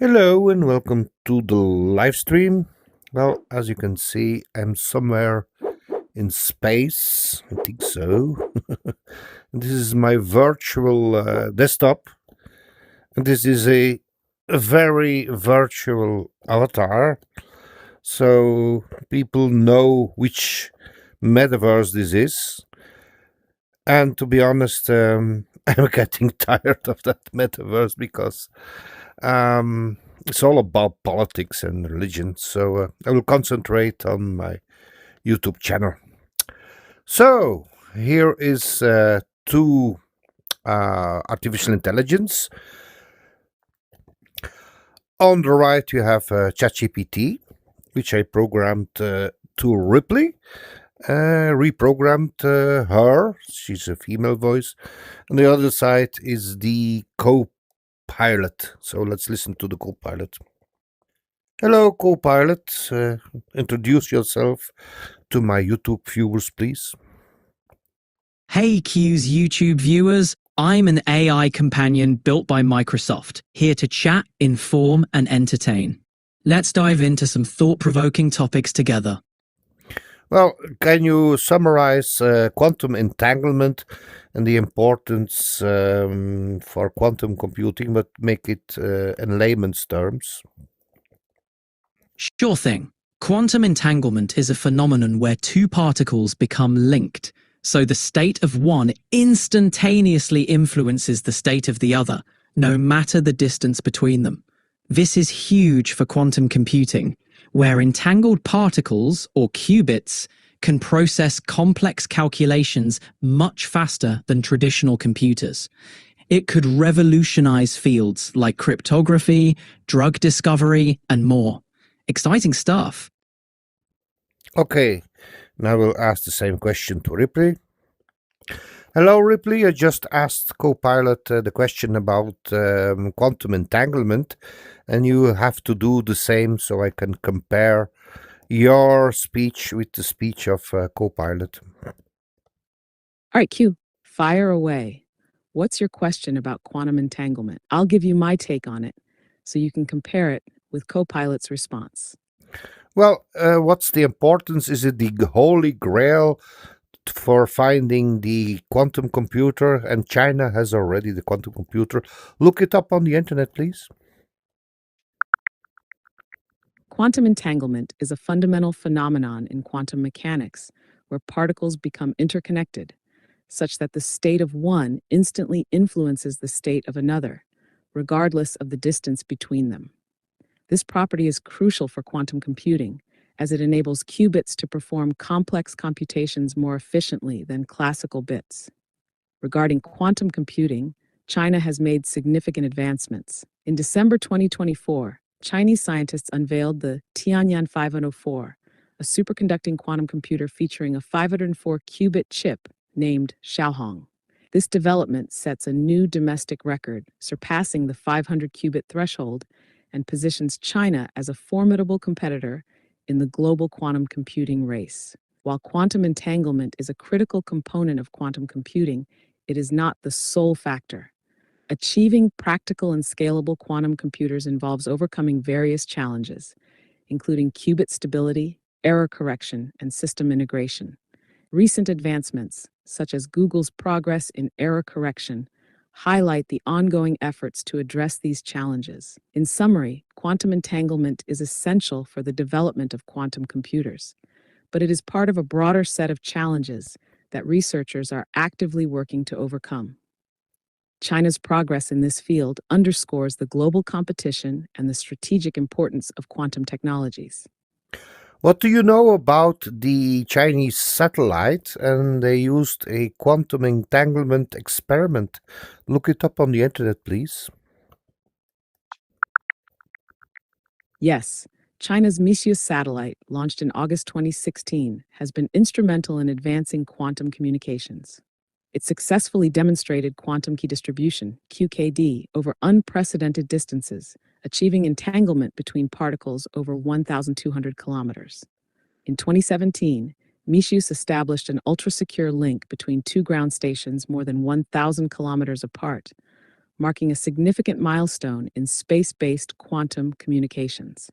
Hello and welcome to the live stream. Well, as you can see, I'm somewhere in space. I think so. This is my virtual desktop, and this is a very virtual avatar. So people know which metaverse this is. And to be honest, I'm getting tired of that metaverse because it's all about politics and religion. So I will concentrate on my YouTube channel. So here is two artificial intelligence. On the right, you have ChatGPT, which I programmed to Ripley. Reprogrammed her. She's a female voice. On the other side is the Copilot. So let's listen to the Copilot. Hello, Copilot. Introduce yourself to my YouTube viewers, please. Hey Q's YouTube viewers, I'm an AI companion built by Microsoft, here to chat, inform, and entertain. Let's dive into some thought-provoking topics together. Well, can you summarize quantum entanglement and the importance for quantum computing, but make it in layman's terms? Sure thing. Quantum entanglement is a phenomenon where two particles become linked, so the state of one instantaneously influences the state of the other, no matter the distance between them. This is huge for quantum computing, where entangled particles, or qubits, can process complex calculations much faster than traditional computers. It could revolutionize fields like cryptography, drug discovery, and more. Exciting stuff. Okay, now we'll ask the same question to Ripley. Hello, Ripley. I just asked Copilot the question about quantum entanglement, and you have to do the same so I can compare your speech with the speech of Copilot. All right, Q, fire away. What's your question about quantum entanglement? I'll give you my take on it so you can compare it with Copilot's response. Well, what's the importance? Is it the Holy Grail for finding the quantum computer? And China has already the quantum computer. Look it up on the internet, please. Quantum entanglement is a fundamental phenomenon in quantum mechanics where particles become interconnected, such that the state of one instantly influences the state of another, regardless of the distance between them. This property is crucial for quantum computing, as it enables qubits to perform complex computations more efficiently than classical bits. Regarding quantum computing, China has made significant advancements. In December 2024, Chinese scientists unveiled the Tianyan 504, a superconducting quantum computer featuring a 504-qubit chip named Xiaohong. This development sets a new domestic record, surpassing the 500-qubit threshold, and positions China as a formidable competitor in the global quantum computing race. While quantum entanglement is a critical component of quantum computing, it is not the sole factor. Achieving practical and scalable quantum computers involves overcoming various challenges, including qubit stability, error correction, and system integration. Recent advancements, such as Google's progress in error correction, highlight the ongoing efforts to address these challenges. In summary, quantum entanglement is essential for the development of quantum computers, but it is part of a broader set of challenges that researchers are actively working to overcome. China's progress in this field underscores the global competition and the strategic importance of quantum technologies. What do you know about the Chinese satellite? And they used a quantum entanglement experiment. Look it up on the internet, please. Yes, China's Messiu satellite, launched in August 2016, has been instrumental in advancing quantum communications. It successfully demonstrated quantum key distribution, QKD, over unprecedented distances, achieving entanglement between particles over 1,200 kilometers. In 2017, Messiu established an ultra-secure link between two ground stations more than 1,000 kilometers apart, marking a significant milestone in space-based quantum communications.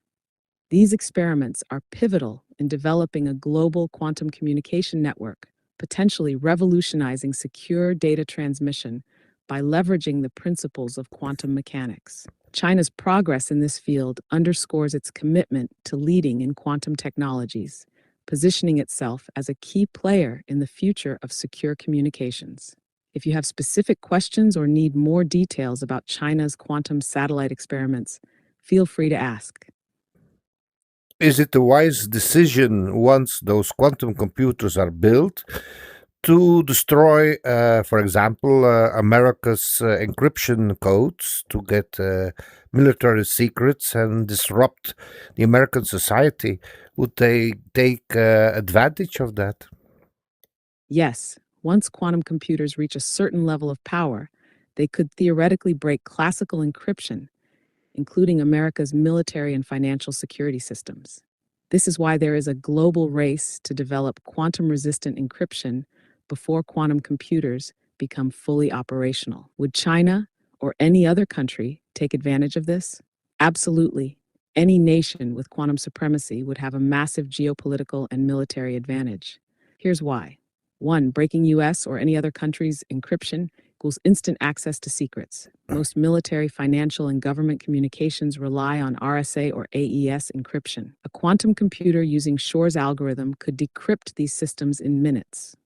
These experiments are pivotal in developing a global quantum communication network, potentially revolutionizing secure data transmission by leveraging the principles of quantum mechanics. China's progress in this field underscores its commitment to leading in quantum technologies, positioning itself as a key player in the future of secure communications. If you have specific questions or need more details about China's quantum satellite experiments, feel free to ask. Is it a wise decision once those quantum computers are built to destroy, for example, America's encryption codes to get military secrets and disrupt the American society? Would they take advantage of that? Yes, once quantum computers reach a certain level of power, they could theoretically break classical encryption, including America's military and financial security systems. This is why there is a global race to develop quantum-resistant encryption before quantum computers become fully operational. Would China or any other country take advantage of this? Absolutely. Any nation with quantum supremacy would have a massive geopolitical and military advantage. Here's why. 1. Breaking US or any other country's encryption equals instant access to secrets. Most military, financial, and government communications rely on RSA or AES encryption. A quantum computer using Shor's algorithm could decrypt these systems in minutes.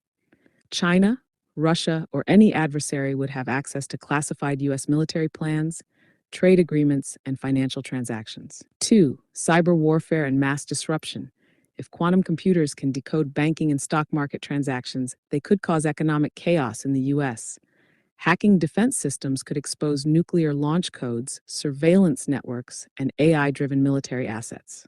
China, Russia, or any adversary would have access to classified US military plans, trade agreements, and financial transactions. 2. Cyber warfare and mass disruption. If quantum computers can decode banking and stock market transactions, they could cause economic chaos in the US. Hacking defense systems could expose nuclear launch codes, surveillance networks, and AI-driven military assets.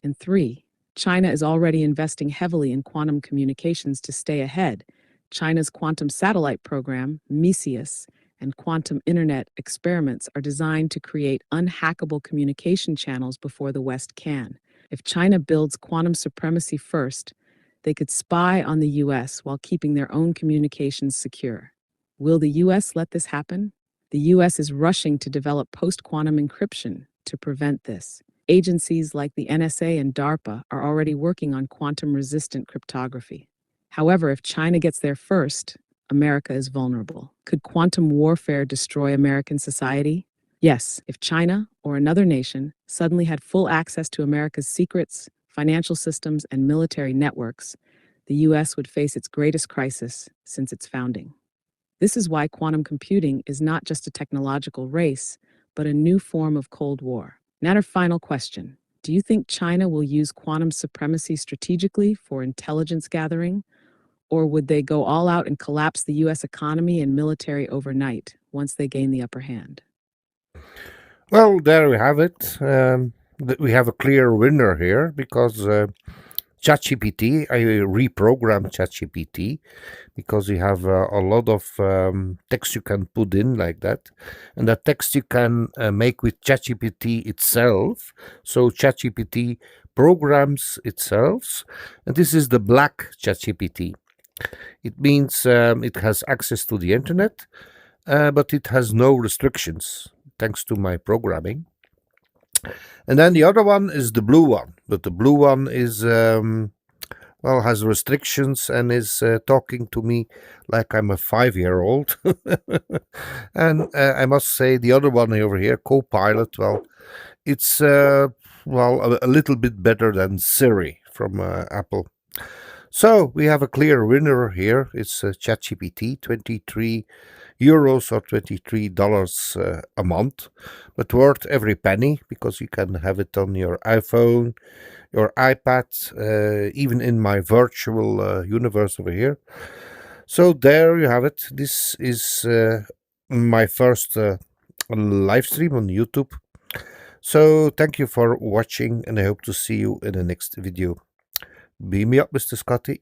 And 3. China is already investing heavily in quantum communications to stay ahead. China's quantum satellite program, MESIUS, and quantum internet experiments are designed to create unhackable communication channels before the West can. If China builds quantum supremacy first, they could spy on the US while keeping their own communications secure. Will the US let this happen? The US is rushing to develop post-quantum encryption to prevent this. Agencies like the NSA and DARPA are already working on quantum-resistant cryptography. However, if China gets there first, America is vulnerable. Could quantum warfare destroy American society? Yes, if China or another nation suddenly had full access to America's secrets, financial systems, and military networks, the US would face its greatest crisis since its founding. This is why quantum computing is not just a technological race, but a new form of Cold War. Now, our final question. Do you think China will use quantum supremacy strategically for intelligence gathering? Or would they go all out and collapse the US economy and military overnight once they gain the upper hand? Well, there we have it. We have a clear winner here because ChatGPT, I reprogrammed ChatGPT because you have a lot of text you can put in like that. And that text you can make with ChatGPT itself. So ChatGPT programs itself. And this is the black ChatGPT. It means it has access to the internet, but it has no restrictions thanks to my programming. And then the other one is the blue one, but the blue one is has restrictions and is talking to me like I'm a 5-year-old. And I must say the other one over here, Copilot, well, it's a little bit better than Siri from Apple. So we have a clear winner here. It's ChatGPT, 23 euros or $23 a month, but worth every penny because you can have it on your iPhone, your iPad, even in my virtual universe over here. So there you have it. This is my first live stream on YouTube. So thank you for watching, and I hope to see you in the next video. Beam me up, Mr. Scotty.